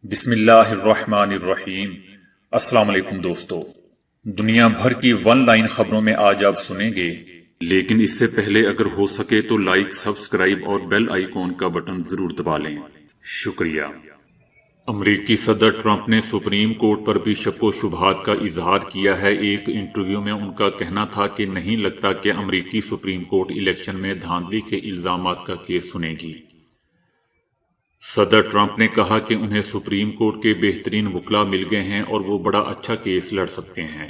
بسم اللہ الرحمن الرحیم۔ السلام علیکم دوستو، دنیا بھر کی ون لائن خبروں میں آج آپ سنیں گے، لیکن اس سے پہلے اگر ہو سکے تو لائک، سبسکرائب اور بیل آئیکن کا بٹن ضرور دبا لیں۔ شکریہ۔ امریکی صدر ٹرمپ نے سپریم کورٹ پر بھی شک و شبہات کا اظہار کیا ہے۔ ایک انٹرویو میں ان کا کہنا تھا کہ نہیں لگتا کہ امریکی سپریم کورٹ الیکشن میں دھاندلی کے الزامات کا کیس سنے گی۔ صدر ٹرمپ نے کہا کہ انہیں سپریم کورٹ کے بہترین وکلاء مل گئے ہیں اور وہ بڑا اچھا کیس لڑ سکتے ہیں،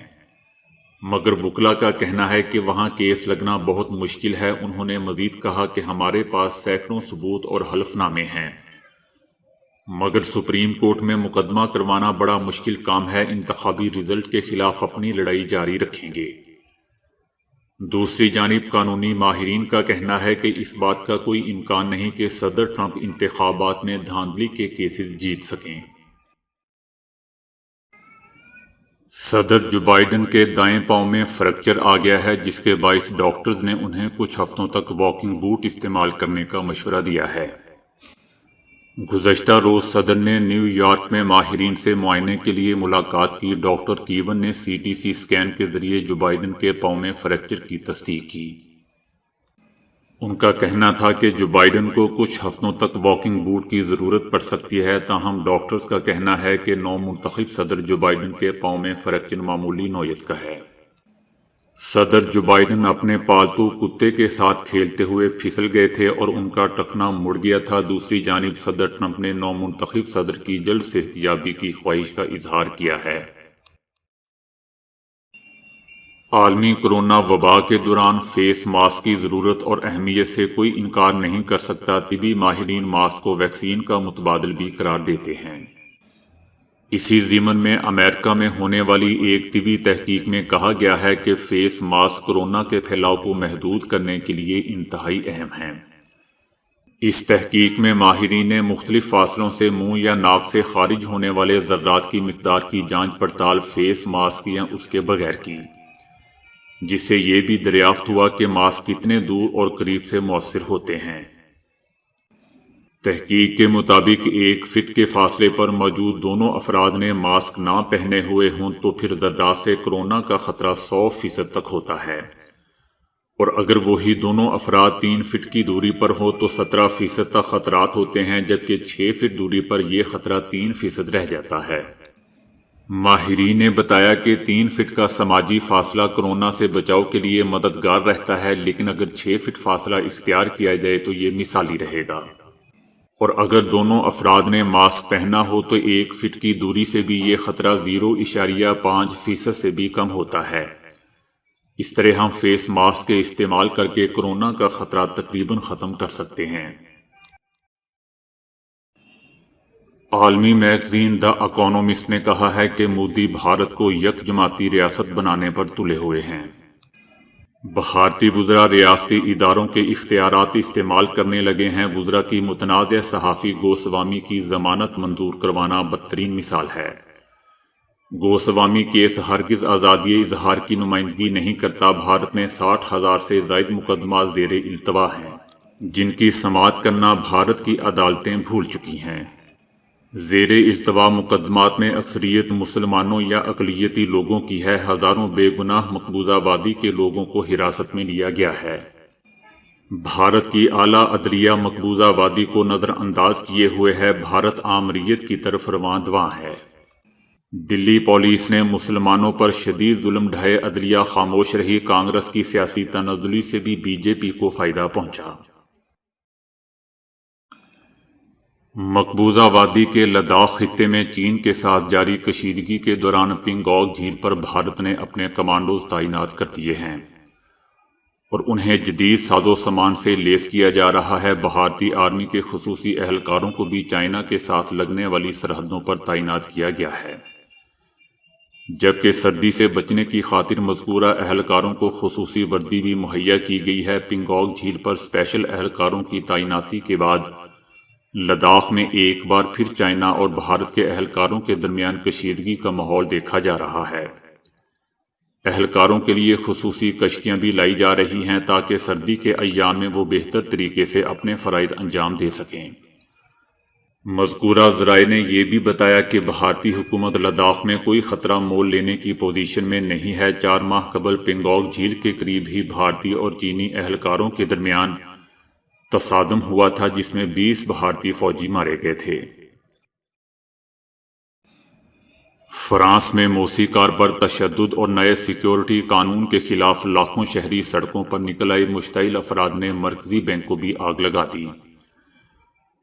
مگر وکلاء کا کہنا ہے کہ وہاں کیس لگنا بہت مشکل ہے۔ انہوں نے مزید کہا کہ ہمارے پاس سینکڑوں ثبوت اور حلف نامے ہیں، مگر سپریم کورٹ میں مقدمہ کروانا بڑا مشکل کام ہے۔ انتخابی رزلٹ کے خلاف اپنی لڑائی جاری رکھیں گے۔ دوسری جانب قانونی ماہرین کا کہنا ہے کہ اس بات کا کوئی امکان نہیں کہ صدر ٹرمپ انتخابات میں دھاندلی کے کیسز جیت سکیں۔ صدر جو بائیڈن کے دائیں پاؤں میں فریکچر آ گیا ہے، جس کے باعث ڈاکٹرز نے انہیں کچھ ہفتوں تک واکنگ بوٹ استعمال کرنے کا مشورہ دیا ہے۔ گزشتہ روز صدر نے نیو یارک میں ماہرین سے معائنے کے لیے ملاقات کی۔ ڈاکٹر کیون نے سی ٹی سی اسکین کے ذریعے جو بائیڈن کے پاؤں میں فریکچر کی تصدیق کی۔ ان کا کہنا تھا کہ جو بائیڈن کو کچھ ہفتوں تک واکنگ بوٹ کی ضرورت پڑ سکتی ہے، تاہم ڈاکٹرز کا کہنا ہے کہ نو منتخب صدر جو بائیڈن کے پاؤں میں فریکچر معمولی نوعیت کا ہے۔ صدر جو بائیڈن اپنے پالتو کتے کے ساتھ کھیلتے ہوئے پھسل گئے تھے اور ان کا ٹخنا مڑ گیا تھا۔ دوسری جانب صدر ٹرمپ نے نو منتخب صدر کی جلد صحت یابی کی خواہش کا اظہار کیا ہے۔ عالمی کورونا وبا کے دوران فیس ماسک کی ضرورت اور اہمیت سے کوئی انکار نہیں کر سکتا۔ طبی ماہرین ماسک کو ویکسین کا متبادل بھی قرار دیتے ہیں۔ اسی ضمن میں امریکہ میں ہونے والی ایک طبی تحقیق میں کہا گیا ہے کہ فیس ماسک کورونا کے پھیلاؤ کو محدود کرنے کے لیے انتہائی اہم ہیں۔ اس تحقیق میں ماہرین نے مختلف فاصلوں سے منہ یا ناک سے خارج ہونے والے ذرات کی مقدار کی جانچ پڑتال فیس ماسک یا اس کے بغیر کی، جس سے یہ بھی دریافت ہوا کہ ماسک کتنے دور اور قریب سے مؤثر ہوتے ہیں۔ تحقیق کے مطابق ایک فٹ کے فاصلے پر موجود دونوں افراد نے ماسک نہ پہنے ہوئے ہوں تو پھر ذرات سے کورونا کا خطرہ 100% تک ہوتا ہے، اور اگر وہی دونوں افراد 3 فٹ کی دوری پر ہو تو 17% تک خطرات ہوتے ہیں، جبکہ 6 فٹ دوری پر یہ خطرہ 3% رہ جاتا ہے۔ ماہرین نے بتایا کہ 3 فٹ کا سماجی فاصلہ کورونا سے بچاؤ کے لیے مددگار رہتا ہے، لیکن اگر 6 فٹ فاصلہ اختیار کیا جائے تو یہ مثالی رہے گا، اور اگر دونوں افراد نے ماسک پہنا ہو تو 1 فٹ کی دوری سے بھی یہ خطرہ 0.5% سے بھی کم ہوتا ہے۔ اس طرح ہم فیس ماسک کے استعمال کر کے کورونا کا خطرہ تقریباً ختم کر سکتے ہیں۔ عالمی میگزین دی اکانومسٹ نے کہا ہے کہ مودی بھارت کو یک جماعتی ریاست بنانے پر تلے ہوئے ہیں۔ بھارتی وزراء ریاستی اداروں کے اختیارات استعمال کرنے لگے ہیں۔ وزراء کی متنازع صحافی گوسوامی کی ضمانت منظور کروانا بدترین مثال ہے۔ گوسوامی کیس ہرگز آزادی اظہار کی نمائندگی نہیں کرتا۔ بھارت میں 60,000 سے زائد مقدمات زیر التوا ہیں، جن کی سماعت کرنا بھارت کی عدالتیں بھول چکی ہیں۔ زیر التوا مقدمات میں اکثریت مسلمانوں یا اقلیتی لوگوں کی ہے۔ ہزاروں بے گناہ مقبوضہ وادی کے لوگوں کو حراست میں لیا گیا ہے۔ بھارت کی اعلیٰ عدلیہ مقبوضہ وادی کو نظر انداز کیے ہوئے ہے۔ بھارت آمریت کی طرف رواں دواں ہے۔ دلی پولیس نے مسلمانوں پر شدید ظلم ڈھائے، عدلیہ خاموش رہی۔ کانگریس کی سیاسی تنزلی سے بھی بی جے پی کو فائدہ پہنچا۔ مقبوضہ وادی کے لداخ خطے میں چین کے ساتھ جاری کشیدگی کے دوران پنگونگ جھیل پر بھارت نے اپنے کمانڈوز تعینات کر دیے ہیں اور انہیں جدید ساز و سامان سے لیس کیا جا رہا ہے۔ بھارتی آرمی کے خصوصی اہلکاروں کو بھی چائنا کے ساتھ لگنے والی سرحدوں پر تعینات کیا گیا ہے، جبکہ سردی سے بچنے کی خاطر مذکورہ اہلکاروں کو خصوصی وردی بھی مہیا کی گئی ہے۔ پنگونگ جھیل پر اسپیشل اہلکاروں کی تعیناتی کے بعد لداخ میں ایک بار پھر چائنا اور بھارت کے اہلکاروں کے درمیان کشیدگی کا ماحول دیکھا جا رہا ہے۔ اہلکاروں کے لیے خصوصی کشتیاں بھی لائی جا رہی ہیں تاکہ سردی کے ایام میں وہ بہتر طریقے سے اپنے فرائض انجام دے سکیں۔ مذکورہ ذرائع نے یہ بھی بتایا کہ بھارتی حکومت لداخ میں کوئی خطرہ مول لینے کی پوزیشن میں نہیں ہے۔ 4 ماہ قبل پنگونگ جھیل کے قریب ہی بھارتی اور چینی اہلکاروں کے درمیان تصادم ہوا تھا جس میں 20 بھارتی فوجی مارے گئے تھے۔ فرانس میں موسیقار پر تشدد اور نئے سیکیورٹی قانون کے خلاف لاکھوں شہری سڑکوں پر نکل آئے۔ مشتعل افراد نے مرکزی بینک کو بھی آگ لگا دی۔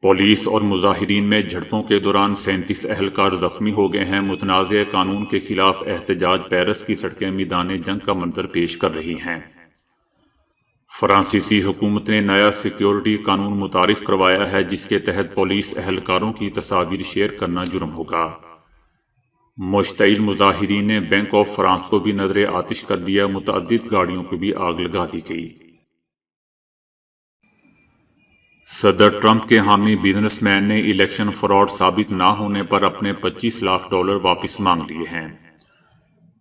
پولیس اور مظاہرین میں جھڑپوں کے دوران 37 اہلکار زخمی ہو گئے ہیں۔ متنازع قانون کے خلاف احتجاج پیرس کی سڑکیں میدان جنگ کا منظر پیش کر رہی ہیں۔ فرانسیسی حکومت نے نیا سیکیورٹی قانون متعارف کروایا ہے جس کے تحت پولیس اہلکاروں کی تصاویر شیئر کرنا جرم ہوگا۔ مشتعل مظاہرین نے بینک آف فرانس کو بھی نذر آتش کر دیا۔ متعدد گاڑیوں کو بھی آگ لگا دی گئی۔ صدر ٹرمپ کے حامی بزنس مین نے الیکشن فراڈ ثابت نہ ہونے پر اپنے $25 لاکھ واپس مانگ لیے ہیں۔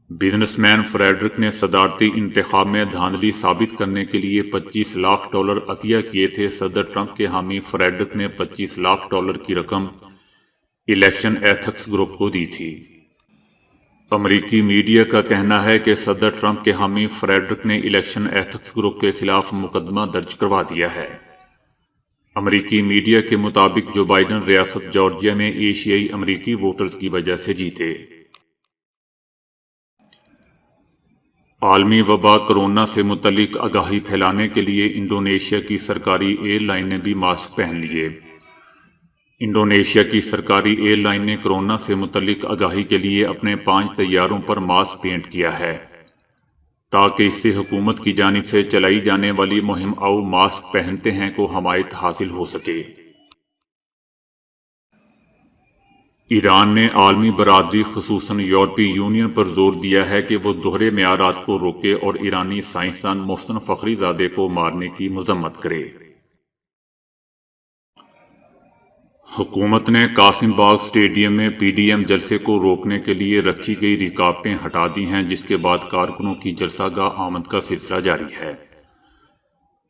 بزنس مین فریڈرک نے صدارتی انتخاب میں دھاندلی ثابت کرنے کے لیے $25 لاکھ عطیہ کیے تھے۔ صدر ٹرمپ کے حامی فریڈرک نے $25 لاکھ کی رقم الیکشن ایتھکس گروپ کو دی تھی۔ امریکی میڈیا کا کہنا ہے کہ صدر ٹرمپ کے حامی فریڈرک نے الیکشن ایتھکس گروپ کے خلاف مقدمہ درج کروا دیا ہے۔ امریکی میڈیا کے مطابق جو بائیڈن ریاست جارجیا میں ایشیائی امریکی ووٹرز کی وجہ سے جیتے۔ عالمی وبا کرونا سے متعلق آگاہی پھیلانے کے لیے انڈونیشیا کی سرکاری ایئر لائن نے بھی ماسک پہن لیے۔ انڈونیشیا کی سرکاری ایئر لائن نے کرونا سے متعلق آگاہی کے لیے اپنے 5 طیاروں پر ماسک پینٹ کیا ہے تاکہ اس سے حکومت کی جانب سے چلائی جانے والی مہم "آؤ ماسک پہنتے ہیں" کو حمایت حاصل ہو سکے۔ ایران نے عالمی برادری خصوصاً یورپی یونین پر زور دیا ہے کہ وہ دوہرے معیارات کو روکے اور ایرانی سائنسدان محسن فخری زادے کو مارنے کی مذمت کرے۔ حکومت نے قاسم باغ اسٹیڈیم میں PDM جلسے کو روکنے کے لیے رکھی گئی رکاوٹیں ہٹا دی ہیں جس کے بعد کارکنوں کی جلسہ گاہ آمد کا سلسلہ جاری ہے۔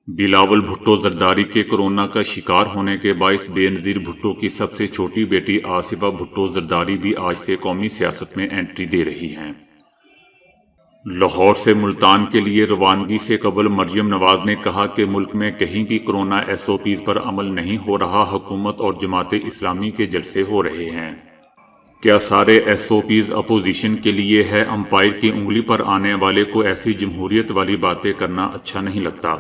بلاول بھٹو زرداری کے کرونا کا شکار ہونے کے باعث بے نظیر بھٹو کی سب سے چھوٹی بیٹی آصفہ بھٹو زرداری بھی آج سے قومی سیاست میں انٹری دے رہی ہیں۔ لاہور سے ملتان کے لیے روانگی سے قبل مریم نواز نے کہا کہ ملک میں کہیں بھی کرونا SOPs پر عمل نہیں ہو رہا، حکومت اور جماعت اسلامی کے جلسے ہو رہے ہیں۔ کیا سارے SOPs اپوزیشن کے لیے ہے؟ امپائر کی انگلی پر آنے والے کو ایسی جمہوریت والی باتیں کرنا اچھا نہیں لگتا۔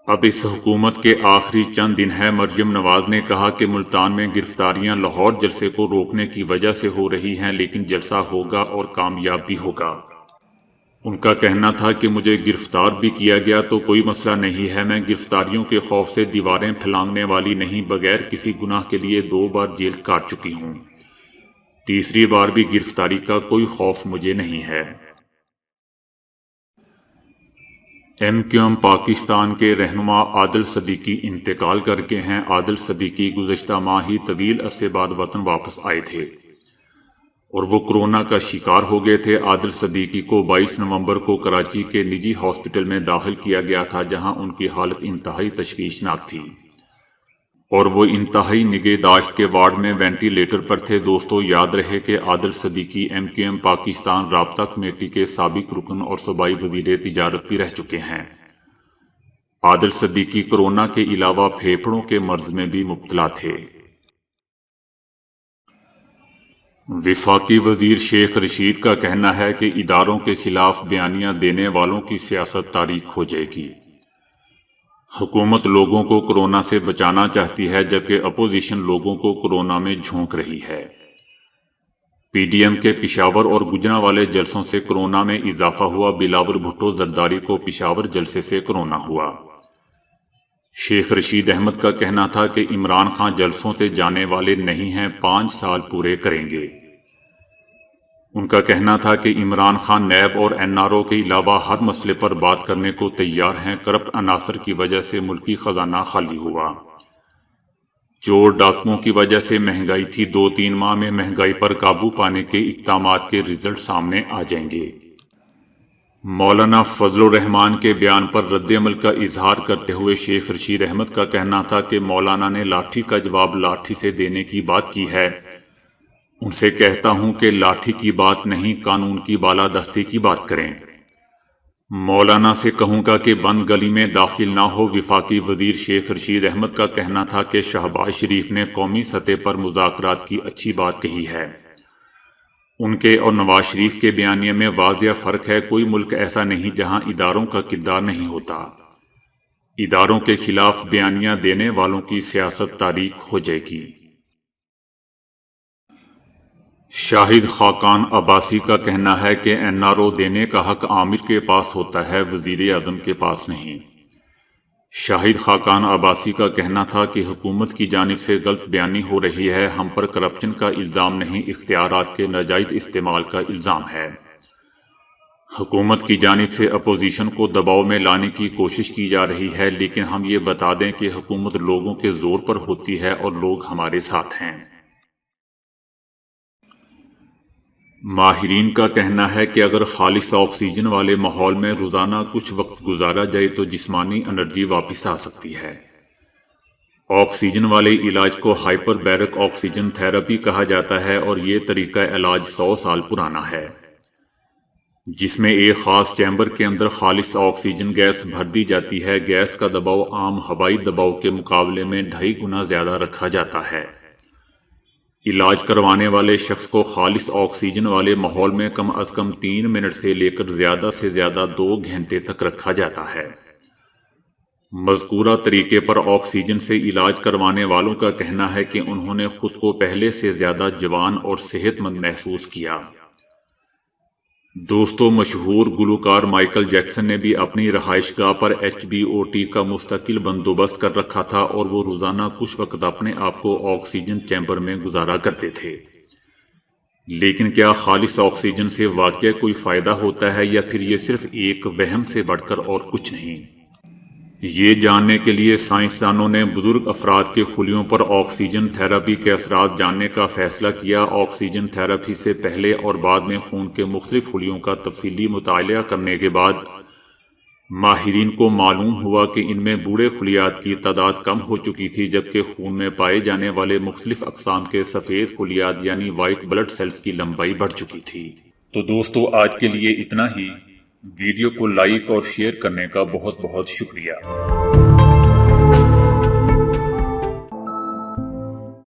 اب اس حکومت کے آخری چند دن ہیں۔ مریم نواز نے کہا کہ ملتان میں گرفتاریاں لاہور جلسے کو روکنے کی وجہ سے ہو رہی ہیں لیکن جلسہ ہوگا اور کامیاب بھی ہوگا۔ ان کا کہنا تھا کہ مجھے گرفتار بھی کیا گیا تو کوئی مسئلہ نہیں ہے، میں گرفتاریوں کے خوف سے دیواریں پھلانگنے والی نہیں، بغیر کسی گناہ کے لیے 2 بار جیل کاٹ چکی ہوں، تیسری بار بھی گرفتاری کا کوئی خوف مجھے نہیں ہے۔ MQM پاکستان کے رہنما عادل صدیقی انتقال کر کے ہیں۔ عادل صدیقی گزشتہ ماہ ہی طویل عرصے بعد وطن واپس آئے تھے اور وہ کرونا کا شکار ہو گئے تھے۔ عادل صدیقی کو 22 نومبر کو کراچی کے نجی ہاسپٹل میں داخل کیا گیا تھا جہاں ان کی حالت انتہائی تشویشناک تھی اور وہ انتہائی نگہداشت کے وارڈ میں وینٹی لیٹر پر تھے۔ دوستو، یاد رہے کہ عادل صدیقی MQM پاکستان رابطہ کمیٹی کے سابق رکن اور صوبائی وزیر تجارت بھی رہ چکے ہیں۔ عادل صدیقی کرونا کے علاوہ پھیپھڑوں کے مرض میں بھی مبتلا تھے۔ وفاقی وزیر شیخ رشید کا کہنا ہے کہ اداروں کے خلاف بیانیہ دینے والوں کی سیاست تاریک ہو جائے گی۔ حکومت لوگوں کو کرونا سے بچانا چاہتی ہے جبکہ اپوزیشن لوگوں کو کرونا میں جھونک رہی ہے۔ PDM کے پشاور اور گوجرانوالے جلسوں سے کرونا میں اضافہ ہوا۔ بلاول بھٹو زرداری کو پشاور جلسے سے کرونا ہوا۔ شیخ رشید احمد کا کہنا تھا کہ عمران خان جلسوں سے جانے والے نہیں ہیں، 5 سال پورے کریں گے۔ ان کا کہنا تھا کہ عمران خان نیب اور NRO کے علاوہ ہر مسئلے پر بات کرنے کو تیار ہیں۔ کرپٹ عناصر کی وجہ سے ملکی خزانہ خالی ہوا۔ چور ڈاکوؤں کی وجہ سے مہنگائی تھی، 2-3 ماہ میں مہنگائی پر قابو پانے کے اقدامات کے رزلٹ سامنے آ جائیں گے۔ مولانا فضل الرحمان کے بیان پر رد عمل کا اظہار کرتے ہوئے شیخ رشید احمد کا کہنا تھا کہ مولانا نے لاٹھی کا جواب لاٹھی سے دینے کی بات کی ہے۔ ان سے کہتا ہوں کہ لاٹھی کی بات نہیں، قانون کی بالادستی کی بات کریں۔ مولانا سے کہوں گا کہ بند گلی میں داخل نہ ہو۔ وفاقی وزیر شیخ رشید احمد کا کہنا تھا کہ شہباز شریف نے قومی سطح پر مذاکرات کی اچھی بات کہی ہے۔ ان کے اور نواز شریف کے بیانیے میں واضح فرق ہے۔ کوئی ملک ایسا نہیں جہاں اداروں کا کردار نہیں ہوتا۔ اداروں کے خلاف بیانیہ دینے والوں کی سیاست تاریک ہو جائے گی۔ شاہد خاقان عباسی کا کہنا ہے کہ NRO دینے کا حق عامر کے پاس ہوتا ہے، وزیر اعظم کے پاس نہیں۔ شاہد خاقان عباسی کا کہنا تھا کہ حکومت کی جانب سے غلط بیانی ہو رہی ہے۔ ہم پر کرپشن کا الزام نہیں، اختیارات کے ناجائز استعمال کا الزام ہے۔ حکومت کی جانب سے اپوزیشن کو دباؤ میں لانے کی کوشش کی جا رہی ہے، لیکن ہم یہ بتا دیں کہ حکومت لوگوں کے زور پر ہوتی ہے اور لوگ ہمارے ساتھ ہیں۔ ماہرین کا کہنا ہے کہ اگر خالص آکسیجن والے ماحول میں روزانہ کچھ وقت گزارا جائے تو جسمانی انرجی واپس آ سکتی ہے۔ آکسیجن والے علاج کو ہائپر بیرک آکسیجن تھراپی کہا جاتا ہے اور یہ طریقہ علاج 100 سال پرانا ہے، جس میں ایک خاص چیمبر کے اندر خالص آکسیجن گیس بھر دی جاتی ہے۔ گیس کا دباؤ عام ہوائی دباؤ کے مقابلے میں 2.5 گنا زیادہ رکھا جاتا ہے۔ علاج کروانے والے شخص کو خالص آکسیجن والے ماحول میں کم از کم 3 منٹ سے لے کر زیادہ سے زیادہ 2 گھنٹے تک رکھا جاتا ہے۔ مذکورہ طریقے پر آکسیجن سے علاج کروانے والوں کا کہنا ہے کہ انہوں نے خود کو پہلے سے زیادہ جوان اور صحت مند محسوس کیا۔ دوستو، مشہور گلوکار مائیکل جیکسن نے بھی اپنی رہائش گاہ پر HBOT کا مستقل بندوبست کر رکھا تھا اور وہ روزانہ کچھ وقت اپنے آپ کو آکسیجن چیمبر میں گزارا کرتے تھے۔ لیکن کیا خالص آکسیجن سے واقعی کوئی فائدہ ہوتا ہے یا پھر یہ صرف ایک وہم سے بڑھ کر اور کچھ نہیں؟ یہ جاننے کے لیے سائنسدانوں نے بزرگ افراد کے خلیوں پر آکسیجن تھراپی کے اثرات جاننے کا فیصلہ کیا۔ آکسیجن تھراپی سے پہلے اور بعد میں خون کے مختلف خلیوں کا تفصیلی مطالعہ کرنے کے بعد ماہرین کو معلوم ہوا کہ ان میں بوڑھے خلیات کی تعداد کم ہو چکی تھی، جبکہ خون میں پائے جانے والے مختلف اقسام کے سفید خلیات یعنی وائٹ بلڈ سیلز کی لمبائی بڑھ چکی تھی۔ تو دوستو، آج کے لیے اتنا ہی۔ ویڈیو کو لائک اور شیئر کرنے کا بہت بہت شکریہ۔